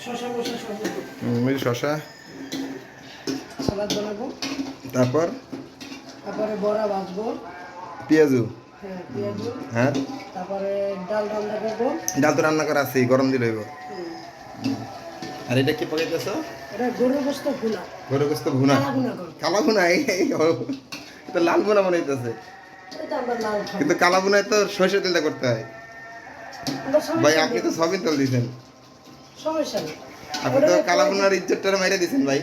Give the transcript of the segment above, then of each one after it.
শশা সালাদ বানাবো, তারপর তারপরে বড়া ভাজবো, পেঁয়াজু পেঁয়াজু, হ্যাঁ তারপরে ডাল রান্না করবো। ডাল তো রান্না করা আছে, গরম দিলে হইব। আর এটা কি পাকাইতেছ? এটা গরুর গোশত ভুনা। গরু গোশত ভুনা, কালা ভুনা করবো। কালা ভুনা? তো লাল ভুনা বানাইতেছে, এটা আমরা লাল খাবো। কিন্তু কালা ভুনায় তো সরষের তেলটা করতে হয়। আমরা সবাই ভাই খাবো। আপনি তো সবিন তেল দিয়েছেন, সমস্যা নেই। আপনি তো কালা ভুনার ইজ্জতটা মেরে দিয়েছেন ভাই।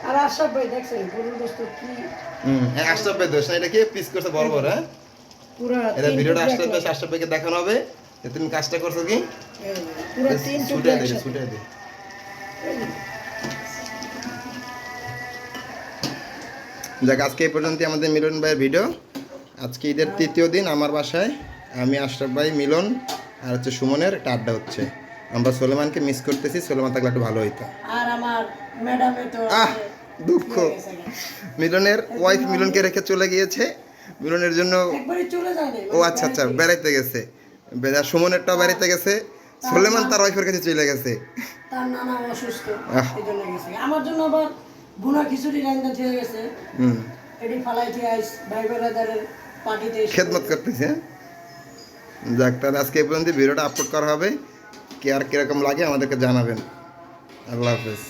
আর আশরাফ ভাই দেখছেন গরুর গোশত কি আশরাফ ভাই দোষ না, এটা কি পিস করছে বড় বড়? হ্যাঁ, পুরা এটা ভিডিওটা তিন আশরাফ টুকরা। ভাইকে দেখানো হবে যে তুমি কাজটা করছো কি। পুরা তিন ছুটে টুকরা দে, একসাথে। ছুটে দে। যাক, আজকে এই পর্যন্ত আমাদের মিলন ভাইয়ের ভিডিও। আজকে ঈদের তৃতীয় দিন আমার বাসায় আমি, আশরাফ ভাই, মিলন আর হচ্ছে সুমনের একটা আড্ডা হচ্ছে। আমরা সোলেমানকে মিস করতেছি, সোলেমান থাকলে একটু ভালো হইতো। আর আমার ম্যাডামে তো দুঃখ, মিলনের ওয়াইফ মিলনকে রেখে চলে গিয়েছে। মিলনের জন্য একবারই চলে যায় না। ও আচ্ছা আচ্ছা বেড়াইতে গেছে, সুমনেরটাও বেড়াইতে গেছে, সোলেমান তার ওয়াইফের কাছে চলে গেছে। তার নানা অসুস্থ, এই জন্য গেছে। আমার জন্য আবার ভুনা খিচুড়ি রান্না দিয়ে গেছে। এটি ফালাই দিয়ে আইস ভাই বেড়াদারের পার্টিতে খেদমত করতেছে। যাক, তাহলে আজকে এই পর্যন্ত ভিডিওটা আপলোড করা হবে। কে আর কিরকম লাগে আমাদেরকে জানাবেন। আল্লাহ হাফেজ।